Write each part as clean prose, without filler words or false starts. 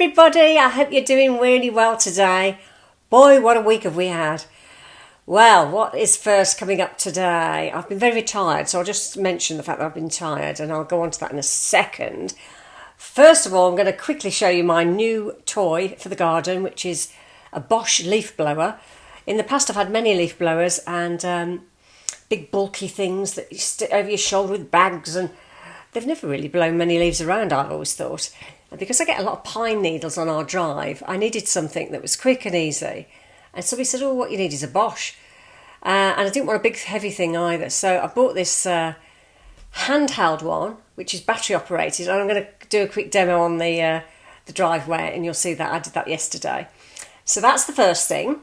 everybody, I hope you're doing really well today. Boy, what a week have we had. Well, what is first coming up today? I've been very tired, so I'll just mention the fact that I've been tired and I'll go on to that in a second. First of all, I'm going to quickly show you my new toy for the garden, which is a Bosch leaf blower. In the past I've had many leaf blowers and big bulky things that you stick over your shoulder with bags, and they've never really blown many leaves around, I've always thought. And because I get a lot of pine needles on our drive, I needed something that was quick and easy. And somebody said, oh, what you need is a Bosch. And I didn't want a big heavy thing either. So I bought this handheld one, which is battery operated. And I'm going to do a quick demo on the driveway, and you'll see that I did that yesterday. So that's the first thing.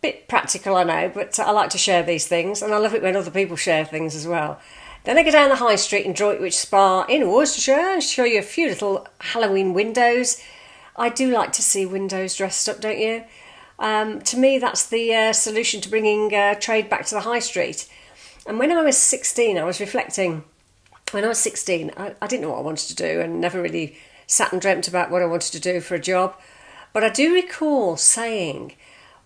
Bit practical, I know, but I like to share these things. And I love it when other people share things as well. Then I go down the high street in Droitwich Spa in Worcestershire and show you a few little Halloween windows. I do like to see windows dressed up, don't you? To me, that's the solution to bringing trade back to the high street. And when I was 16, I was reflecting. When I was 16, I didn't know what I wanted to do and never really sat and dreamt about what I wanted to do for a job. But I do recall saying,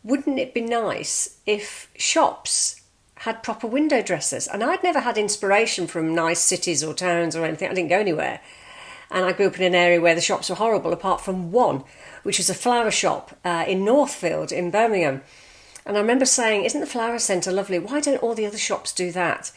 wouldn't it be nice if shops had proper window dressers? And I'd never had inspiration from nice cities or towns or anything. I didn't go anywhere. And I grew up in an area where the shops were horrible, apart from one, which was a flower shop in Northfield in Birmingham. And I remember saying, isn't the flower centre lovely? Why don't all the other shops do that?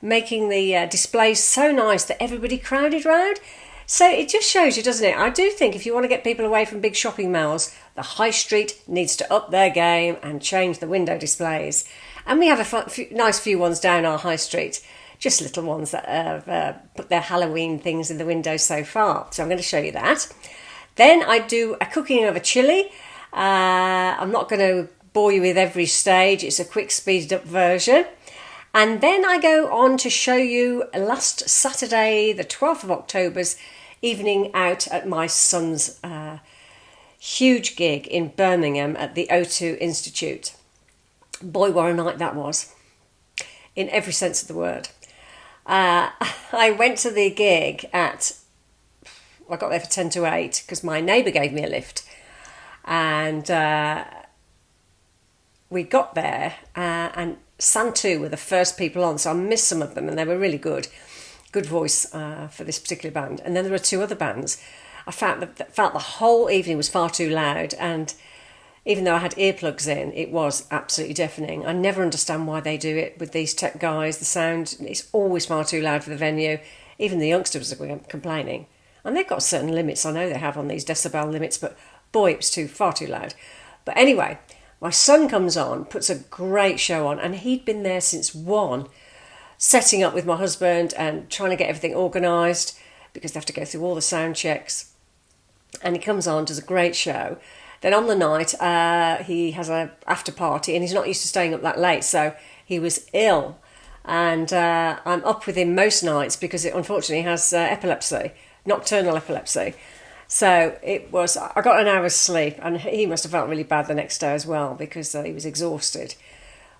Making the displays so nice that everybody crowded round. So it just shows you, doesn't it? I do think if you want to get people away from big shopping malls, the high street needs to up their game and change the window displays. And we have a nice few ones down our high street, just little ones that have put their Halloween things in the windows so far. So I'm going to show you that. Then I do a cooking of a chilli. I'm not going to bore you with every stage. It's a quick speeded up version. And then I go on to show you last Saturday, the 12th of October's evening out at my son's huge gig in Birmingham at the O2 Institute. Boy, what a night that was, in every sense of the word. I went to the gig I got there for 10 to 8 because my neighbour gave me a lift. And we got there and Santu were the first people on, so I missed some of them and they were really good. Good voice for this particular band. And then there were two other bands. I felt the whole evening was far too loud, and even though I had earplugs in, it was absolutely deafening. I never understand why they do it with these tech guys. The sound is always far too loud for the venue. Even the youngsters were complaining. And they've got certain limits, I know they have on these decibel limits, but boy, it was far too loud. But anyway, my son comes on, puts a great show on, and he'd been there since 1, setting up with my husband and trying to get everything organised because they have to go through all the sound checks. And he comes on, does a great show. Then on the night, he has an after party and he's not used to staying up that late, so he was ill. And I'm up with him most nights because it unfortunately has epilepsy, nocturnal epilepsy. So I got an hour's sleep, and he must have felt really bad the next day as well because he was exhausted.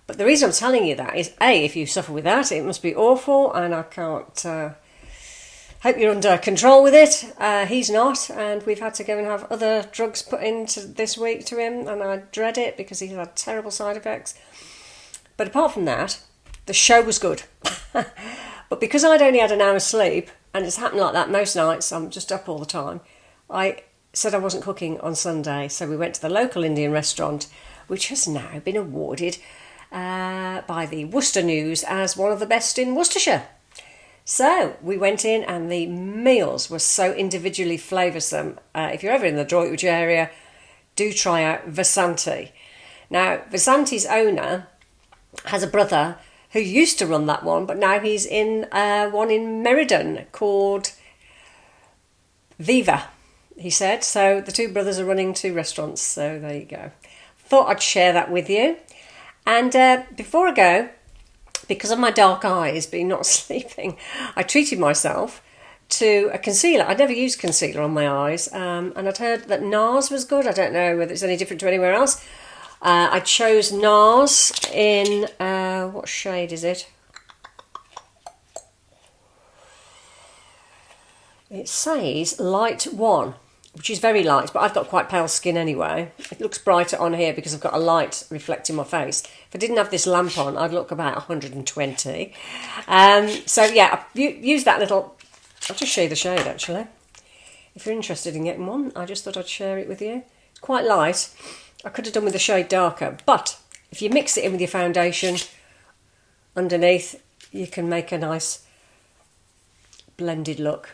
But the reason I'm telling you that is, A, if you suffer with that, it must be awful, and I can't hope you're under control with it. He's not, and we've had to go and have other drugs put into this week to him, and I dread it because he's had terrible side effects. But apart from that, the show was good. But because I'd only had an hour's sleep, and it's happened like that most nights, I'm just up all the time, I said I wasn't cooking on Sunday, so we went to the local Indian restaurant, which has now been awarded by the Worcester News as one of the best in Worcestershire. So we went in and the meals were so individually flavoursome. If you're ever in the Droitwich area, do try out Vaasanti. Now, Vaasanti's owner has a brother who used to run that one, but now he's in one in Meriden called Viva, he said. So the two brothers are running 2 restaurants, so there you go. Thought I'd share that with you. And before I go, because of my dark eyes being not sleeping, I treated myself to a concealer. I'd never used concealer on my eyes, and I'd heard that NARS was good. I don't know whether it's any different to anywhere else. I chose NARS in, what shade is it? It says light 1. which is very light, but I've got quite pale skin anyway. It looks brighter on here because I've got a light reflecting my face. If I didn't have this lamp on, I'd look about 120. So yeah, I used that little... I'll just show you the shade actually. If you're interested in getting one, I just thought I'd share it with you. It's quite light. I could have done with the shade darker, but if you mix it in with your foundation underneath, you can make a nice blended look.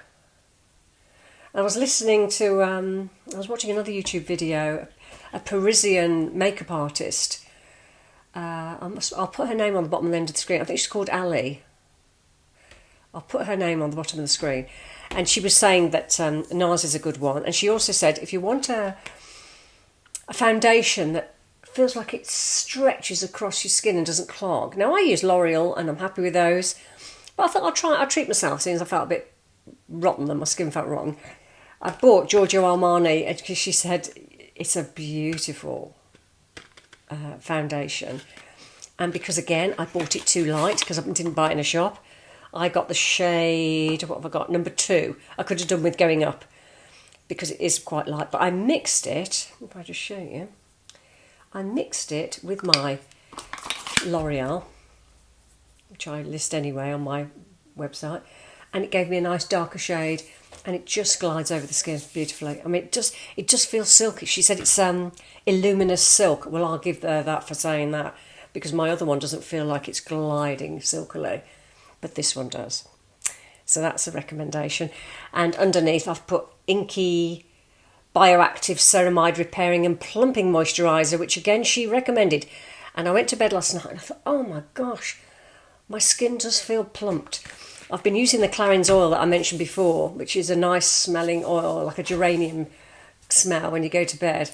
I was listening to, I was watching another YouTube video, a Parisian makeup artist. I'll put her name on the bottom end of the screen. I think she's called Ali. I'll put her name on the bottom of the screen. And she was saying that NARS is a good one. And she also said, if you want a foundation that feels like it stretches across your skin and doesn't clog. Now, I use L'Oreal and I'm happy with those. But I thought I'd treat myself since I felt a bit rotten and my skin felt rotten. I bought Giorgio Armani because she said it's a beautiful foundation. And because, again, I bought it too light because I didn't buy it in a shop. I got the shade, what have I got? Number 2. I could have done with going up because it is quite light. But I mixed it, if I just show you, I mixed it with my L'Oreal, which I list anyway on my website. And it gave me a nice darker shade and it just glides over the skin beautifully. I mean, it just feels silky. She said it's Illuminous Silk. Well, I'll give her that for saying that because my other one doesn't feel like it's gliding silkily. But this one does. So that's a recommendation. And underneath I've put Inky Bioactive Ceramide Repairing and Plumping Moisturiser, which again she recommended. And I went to bed last night and I thought, oh my gosh, my skin does feel plumped. I've been using the Clarins oil that I mentioned before, which is a nice smelling oil, like a geranium smell when you go to bed.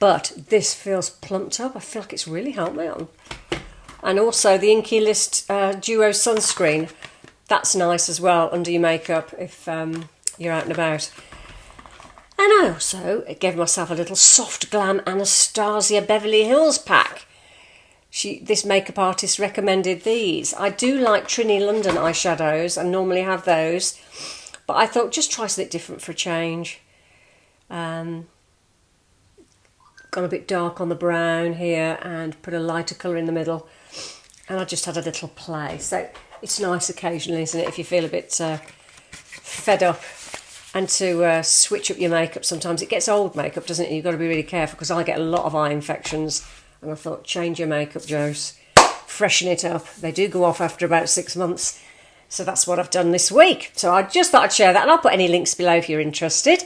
But this feels plumped up. I feel like it's really helped me on. And also the Inky List Duo Sunscreen. That's nice as well under your makeup if you're out and about. And I also gave myself a little Soft Glam Anastasia Beverly Hills pack. This makeup artist recommended these. I do like Trini London eyeshadows. I normally have those. But I thought just try something different for a change. Gone a bit dark on the brown here and put a lighter colour in the middle. And I just had a little play. So it's nice occasionally, isn't it, if you feel a bit fed up and to switch up your makeup. Sometimes it gets old makeup, doesn't it? You've got to be really careful because I get a lot of eye infections. And I thought, change your makeup, Jose. Freshen it up. They do go off after about 6 months. So that's what I've done this week. So I just thought I'd share that. And I'll put any links below if you're interested.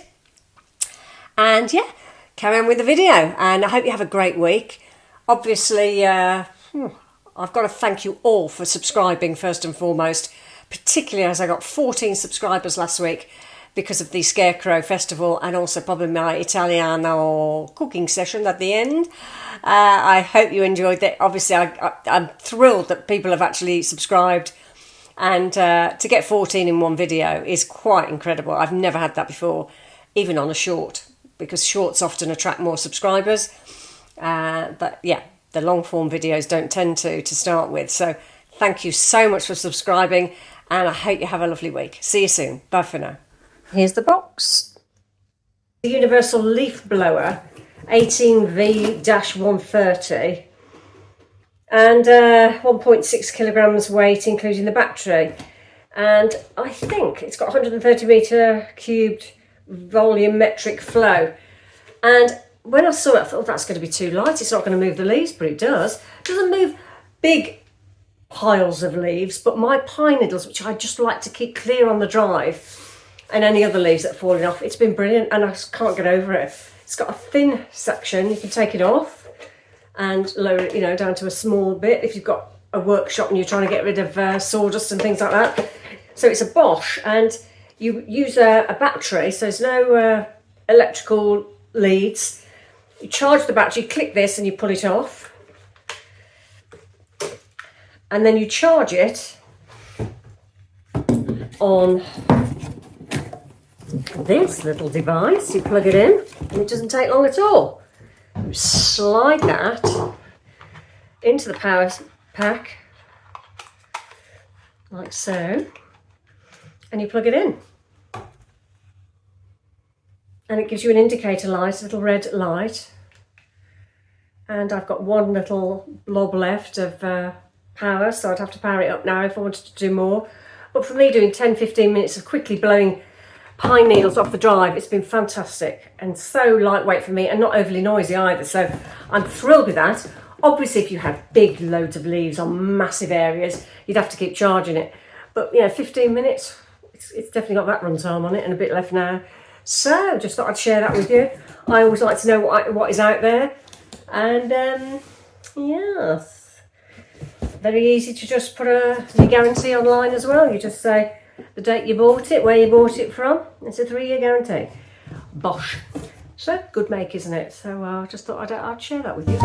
And yeah, carry on with the video. And I hope you have a great week. Obviously, I've got to thank you all for subscribing first and foremost. Particularly as I got 14 subscribers last week because of the Scarecrow Festival and also probably my Italiano cooking session at the end. I hope you enjoyed that. Obviously, I'm thrilled that people have actually subscribed. And to get 14 in one video is quite incredible. I've never had that before, even on a short, because shorts often attract more subscribers. But yeah, the long form videos don't tend to start with. So thank you so much for subscribing. And I hope you have a lovely week. See you soon. Bye for now. Here's the box. The Universal Leaf Blower 18V-130 and 1.6 kilograms weight including the battery, and I think it's got 130 metre cubed volumetric flow. And when I saw it I thought, oh, that's going to be too light, it's not going to move the leaves, but it does. It doesn't move big piles of leaves, but my pine needles, which I just like to keep clear on the drive, and any other leaves that are falling off, it's been brilliant and I just can't get over it. It's got a thin section, you can take it off and lower it, down to a small bit if you've got a workshop and you're trying to get rid of sawdust and things like that. So it's a Bosch and you use a battery, so there's no electrical leads. You charge the battery, click this and you pull it off. And then you charge it on this little device. You plug it in and it doesn't take long at all. You slide that into the power pack like so and you plug it in. and it gives you an indicator light, a little red light. And I've got one little blob left of power, so I'd have to power it up now if I wanted to do more. But for me, doing 10-15 minutes of quickly blowing pine needles off the drive, it's been fantastic and so lightweight for me and not overly noisy either, so I'm thrilled with that. Obviously, if you had big loads of leaves on massive areas, you'd have to keep charging it. But, 15 minutes, it's definitely got that runtime on it and a bit left now. So, just thought I'd share that with you. I always like to know what is out there. And, yes, very easy to just put your guarantee online as well. You just say the date you bought it, where you bought it from. It's a 3-year guarantee. Bosch. So, good make, isn't it? So, I just thought I'd share that with you.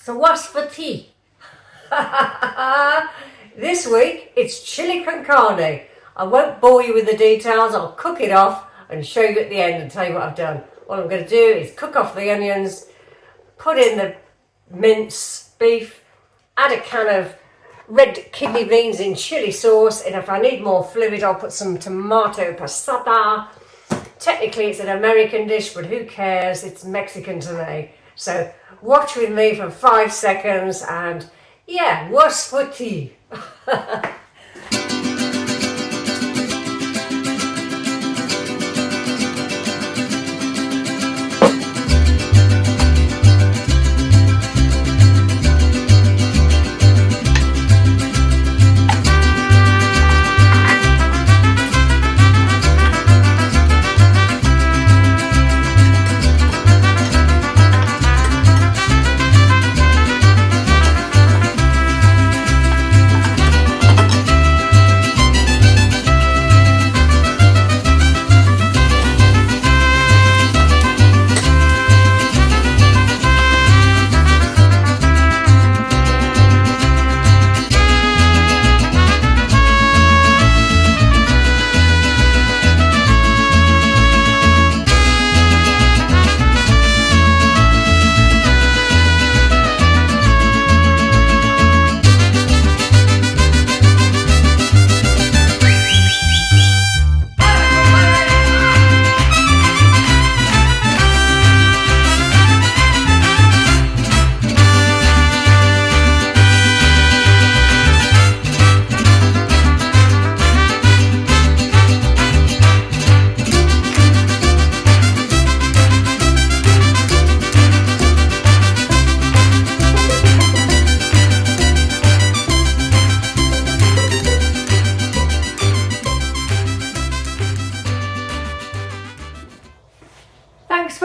So what's for tea? This week it's chili con carne. I won't bore you with the details. I'll cook it off and show you at the end and tell you what I've done. What I'm going to do is cook off the onions, put in the mince beef, add a can of red kidney beans in chili sauce, and if I need more fluid I'll put some tomato passata. Technically it's an American dish, but who cares, it's Mexican to me. So watch with me for 5 seconds and yeah, what's for tea?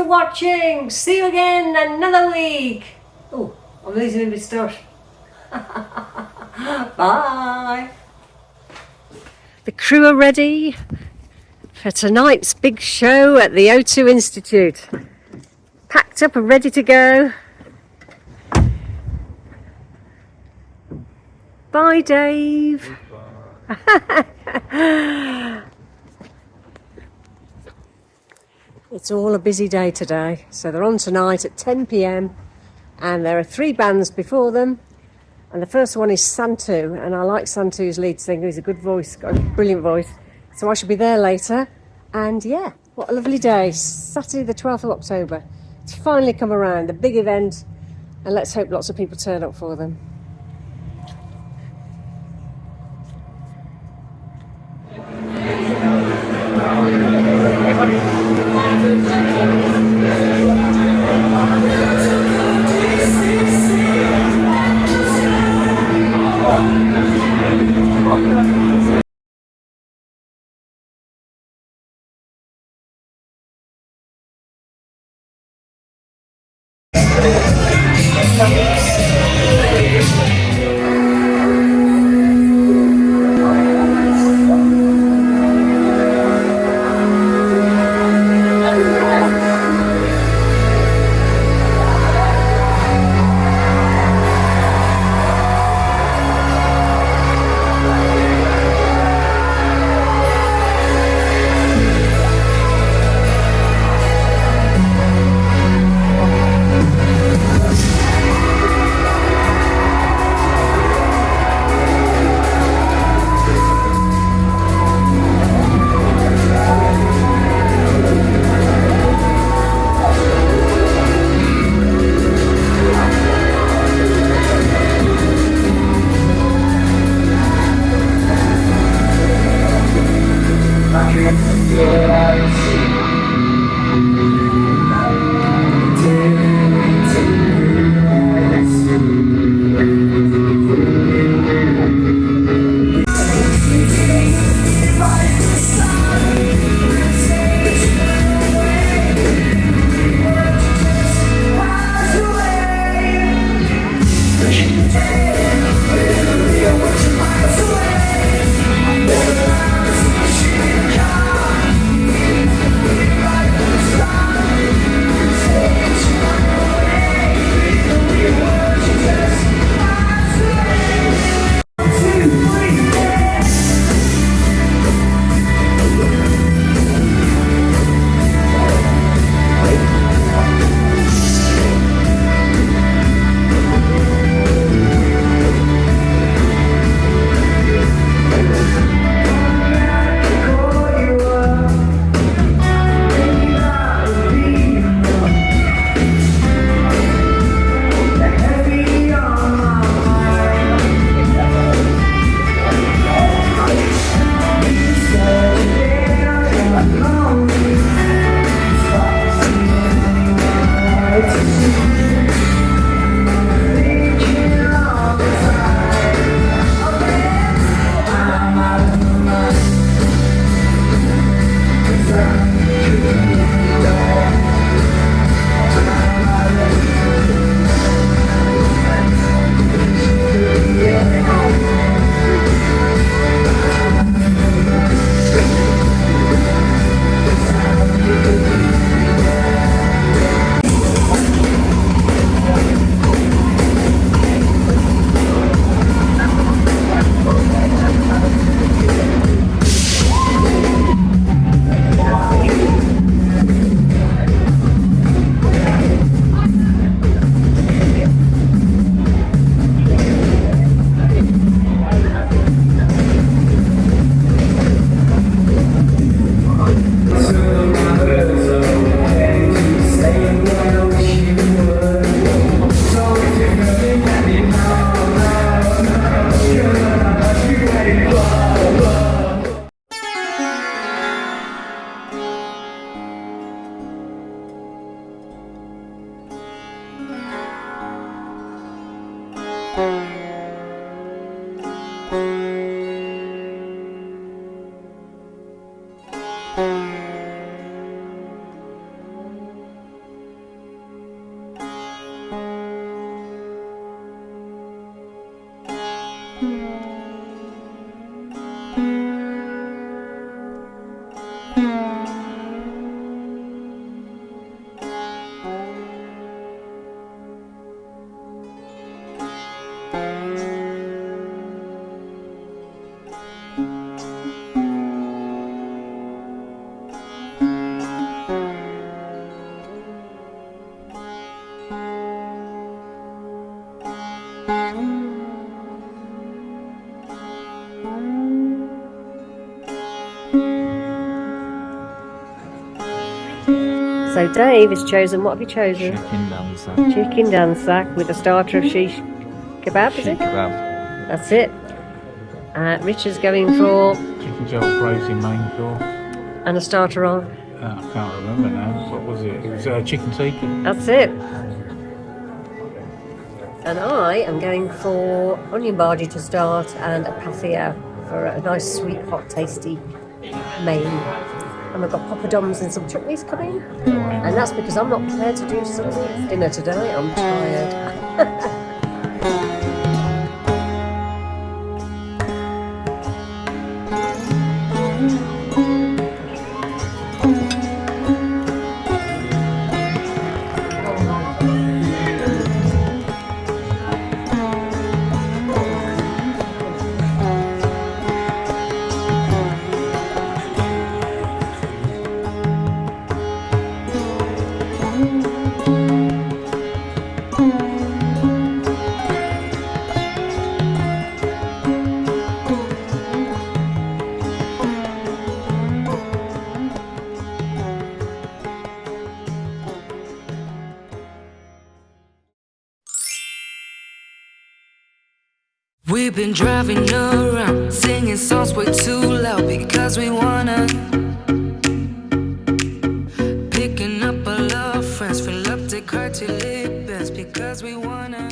watching. See you again another week. Oh, I'm losing my stuff. Bye. The crew are ready for tonight's big show at the O2 Institute. Packed up and ready to go. Bye, Dave. It's all a busy day today. So they're on tonight at 10 p.m. and there are 3 bands before them. And the first one is Santu, and I like Santu's lead singer. He's a good voice, got a brilliant voice. So I shall be there later. And yeah, what a lovely day. Saturday the 12th of October. It's finally come around, the big event. And let's hope lots of people turn up for them. So Dave has chosen, what have you chosen? Chicken dancer. Chicken dancer with a starter of shish kebab, is it? Kebab. That's it. Richard's going for... Chicken jalfrezi main course. And a starter on? I can't remember now. What was it? It was chicken tikka. That's it. And I am going for onion bhaji to start and a pathia for a nice, sweet, hot, tasty main. And we've got poppadoms and some chutneys coming. And that's because I'm not prepared to do some dinner today. I'm tired. We've been driving around, singing songs way too loud because we wanna. Picking up all our friends, fill up the car till it bends because we wanna.